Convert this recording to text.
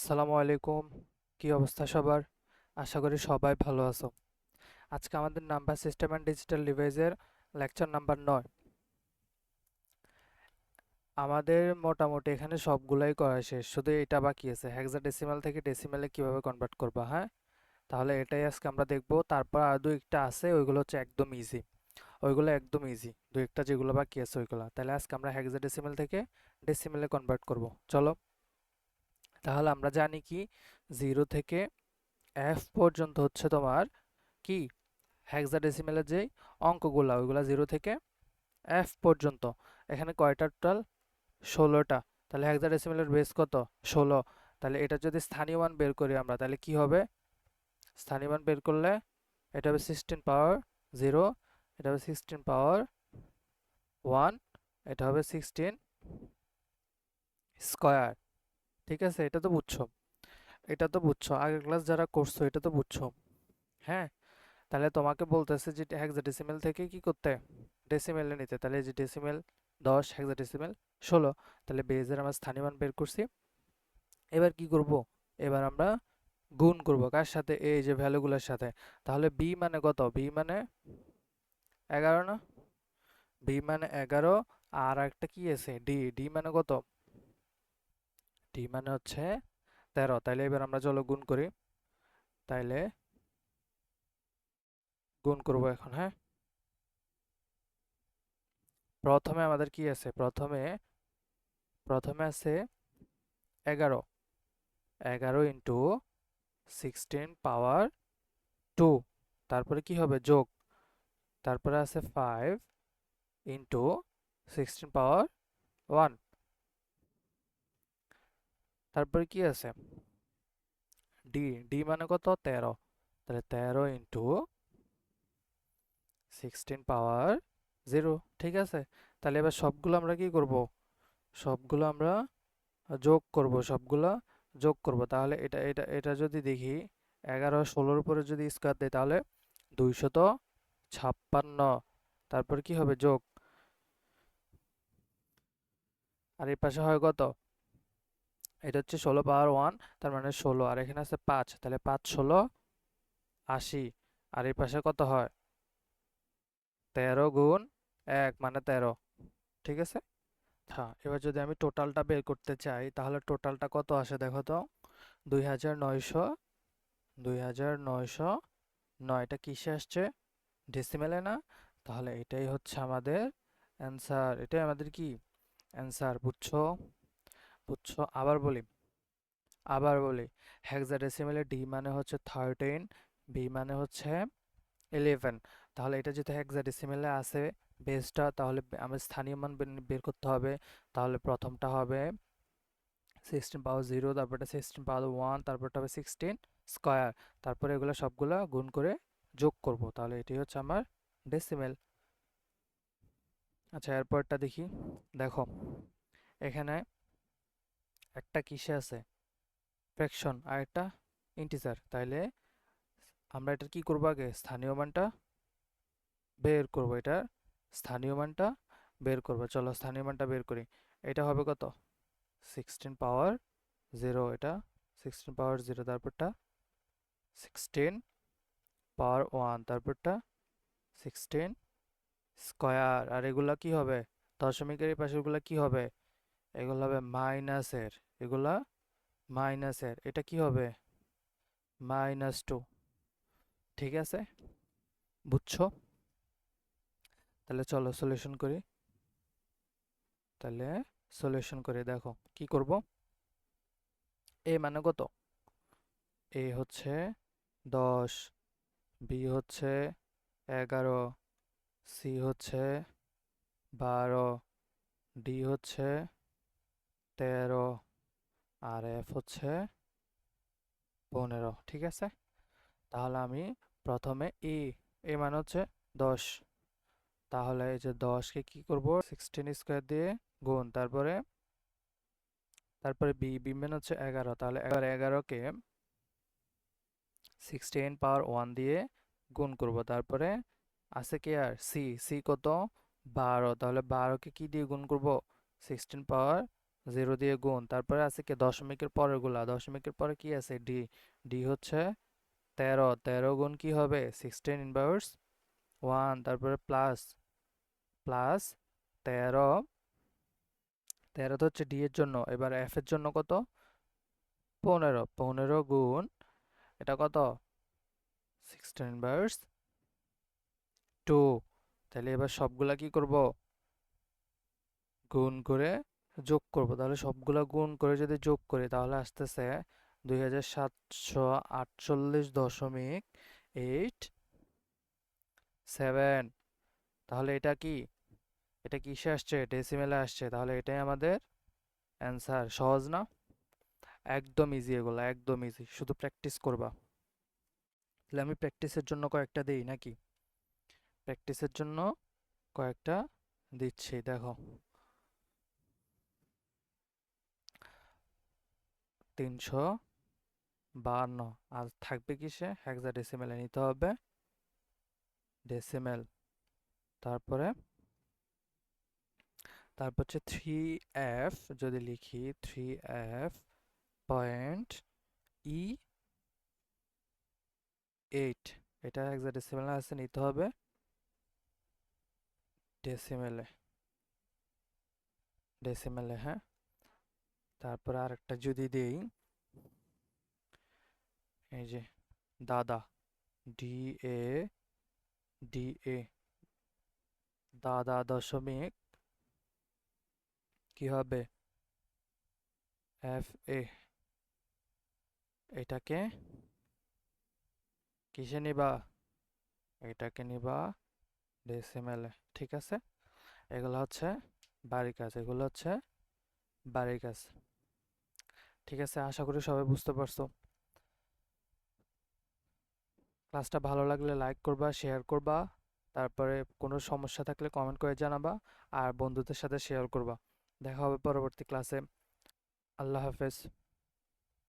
আসসালামু আলাইকুম। কি অবস্থা সবার? আশা করি সবাই ভালো আছো। আজকে আমাদের নাম্বার সিস্টেম অ্যান্ড ডিজিটাল ডিভাইসের লেকচার নাম্বার 9। আমাদের মোটামুটি এখানে সবগুলাই করা শেষ, শুধু এটা বাকি আছে, হেক্সাডেসিমাল থেকে ডেসিমেলে কিভাবে কনভার্ট করবা। হ্যাঁ, তাহলে এটাই আজকে আমরা দেখব। তারপর আর দু একটা আছে, ওইগুলো হচ্ছে একদম ইজি। ওইগুলো একদম ইজি, দু একটা যেগুলো বাকি আছে ওইগুলো। তাহলে আজকে আমরা হেক্সাডেসিমাল থেকে ডেসিমেলে কনভার্ট করব। চলো, তাহলে আমরা জানি কি, 0 থেকে এফ পর্যন্ত হচ্ছে তোমার কি হেক্সাডেসিমেলের যে অঙ্কগুলা, ওইগুলা 0 থেকে এফ পর্যন্ত। এখানে কয়টা টোটাল? 16টা। তাহলে হেক্সাডেসিমেলের বেস কত? 16। তাহলে এটা যদি স্থানীয় মান বের করি আমরা, তাহলে কি হবে? স্থানীয় মান বের করলে এটা হবে 16 পাওয়ার 0, এটা হবে 16 পাওয়ার 1, এটা হবে 16 স্কয়ার। ঠিক আছে, এটা তো বুঝছো, এটা তো বুঝছো, আগের ক্লাস যারা করছো এটা তো বুঝছো। হ্যাঁ, তাহলে তোমাকে বলতেছে যে হেক্সাডেসিমেল থেকে কি করতে, ডেসিমেলে নিতে। তাহলে এই যে ডেসিমেল 10, হেক্সাডেসিমেল 16। তাহলে বেজের আমরা স্থানীয় মান বের করছি। এবার কি করব? এবার আমরা গুণ করব কার সাথে? এই যে ভ্যালুগুলোর সাথে। তাহলে বি মানে কত? বি মানে 11 না? বি মানে 11। আর একটা কি আছে? ডি। ডি মানে কত? ডি মানে হচ্ছে 13। তাইলে এবার আমরা চলো গুণ করি। তাইলে গুণ করব এখন। হ্যাঁ, প্রথমে আমাদের কি আছে? প্রথমে প্রথমে আছে 11। 11 ইন্টু 16 পাওয়ার 2। তারপরে কি হবে? যোগ। তারপরে আছে 5 ইন্টু 16 পাওয়ার 1। তারপরে কি আছে? ডি। ডি মানে কত? 13। তাহলে 13 ইন্টু 16 পাওয়ার 0। ঠিক আছে, তাহলে এবার সবগুলো আমরা কি করব? সবগুলো আমরা যোগ করব, সবগুলো যোগ করব। তাহলে এটা এটা এটা যদি দেখি, 11 16-র উপরে যদি স্কোয়ার দেয় তাহলে 256। তারপর কি হবে? যোগ। আর এই পাশে হয় কত? এটা হচ্ছে 16 পাওয়ার 1, তার মানে 16। আর এখানে আছে 5, তাহলে 5 16 80। আর এই পাশে কত হয়? 13 গুণ 1 মানে 13। ঠিক আছে। হ্যাঁ, এবার যদি আমি টোটালটা বের করতে চাই, তাহলে টোটালটা কত আসে দেখো তো? 2900। 2909টা কিসে আসছে? ডেসিমেলে না? তাহলে এটাই হচ্ছে আমাদের অ্যান্সার। এটাই আমাদের কি অ্যান্সার। বুঝছো? বুঝছো? আবার বলি, হেক্সাডেসিমেলে ডি মানে হচ্ছে 13, বি মানে হচ্ছে 11। তাহলে এটা যেহেতু হেক্সাডেসিমেলে আছে বেসটা, তাহলে আমার স্থানীয় মান বের করতে হবে। তাহলে প্রথমটা হবে 16 পাওয়ার 0, তারপরটা 16 পাওয়ার 1, তারপরটা হবে 16 স্কয়ার। তারপরে এগুলো সবগুলা গুণ করে যোগ করব। তাহলে এটাই হচ্ছে আমার ডেসিমেল। আচ্ছা, এরপরটা দেখি। দেখো, এখানে একটা কিসে আছে? ফ্র্যাকশন আর একটা ইন্টিজার। তাইলে আমরা এটা কি করব? আগে স্থানীয় মানটা বের করব। এটার স্থানীয় মানটা বের করব। চলো স্থানীয় মানটা বের করি। এটা হবে কত? 16 পাওয়ার 0। এটা 16 পাওয়ার 0, তারপরটা 16 পাওয়ার 1, তারপরটা 16 স্কয়ার। আর এগুলা কি হবে? দশমিকের এই পাশেরগুলা কি হবে? এগুলো হবে মাইনাসের। এগুলা মাইনাসের। এটা কি হবে? -2। ঠিক আছে, বুঝছো? তাহলে চলো সলিউশন করি। তাহলে সলিউশন করে দেখো কি করব। এ মানে কত? এ হচ্ছে 10, বি হচ্ছে 11, সি হচ্ছে 12, ডি হচ্ছে 13, আর এফ হচ্ছে 15। ঠিক আছে, তাহলে আমি প্রথমে এ মানে হচ্ছে 10। তাহলে এই যে 10কে কি করব? 16 স্কোয়ার দিয়ে গুণ। তারপরে বি। বি মানে হচ্ছে 11। তাহলে 11কে 16 পাওয়ার 1 দিয়ে গুণ করব। তারপরে আছে কি আর? সি। সি কত? 12। তাহলে 12কে কি দিয়ে গুণ করব? 16 পাওয়ার জিরো দিয়ে গুণ, তারপরে আছে কি দশমিকের পরের গুলা, দশমিকের পরে কি আছে ডি, ডি হচ্ছে 13, 13 গুণ কি হবে 16 ইনভার্স 1, তারপরে প্লাস প্লাস 13, 13 তো হচ্ছে ডি এর জন্য, এবার এফ এর জন্য কত 15, 15 গুণ এটা কত 16 ইনভার্স 2। তাহলে এবার সবগুলা কি করব গুণ করে যোগ করব, তাহলে সবগুলা গুণ করে যদি যোগ করি তাহলে আসতেছে 2748.7। তাহলে এটা কি, এটা কিসে আসছে ডেসিমেলে আসছে, তাহলে এটাই আমাদের অ্যান্সার। সহজ না? একদম ইজি, এগুলো একদম ইজি, শুধু প্র্যাকটিস করবা। তাহলে আমি প্র্যাকটিসের জন্য কয়েকটা দিই নাকি, প্র্যাকটিসের জন্য কয়েকটা দিচ্ছি দেখো। 352 আর থাকবে কিসে হেক্সাডেসিমেলে নিতে হবে, ডেসিমেল। তারপরে তারপর হচ্ছে 3f, যদি লিখি 3f পয়েন্ট ই 8, এটা হেক্সাডেসিমেলে আছে, নিতে হবে ডেসিমেলে, ডেসিমেলে হ্যাঁ। তারপরে আরেকটা যদি দেই, এই যে দাদা, ডি এ, ডি এ, দাদা দশমিক কি হবে এফ এ, এটাকে কিসে নিবা, এটাকে নিবা ডেসিমেলে। ঠিক আছে, এগুলো হচ্ছে বাড়ির কাজ, এগুলো হচ্ছে বাড়ির কাজ। ঠিক আছে, আশা করি সবাই বুঝতে পারছো। ক্লাসটা ভালো লাগলে লাইক করবা, শেয়ার করবা, তারপরে কোনো সমস্যা থাকলে কমেন্ট করে জানাবা, আর বন্ধুদের সাথে শেয়ার করবা। দেখা হবে পরবর্তী ক্লাসে। আল্লাহ হাফেজ।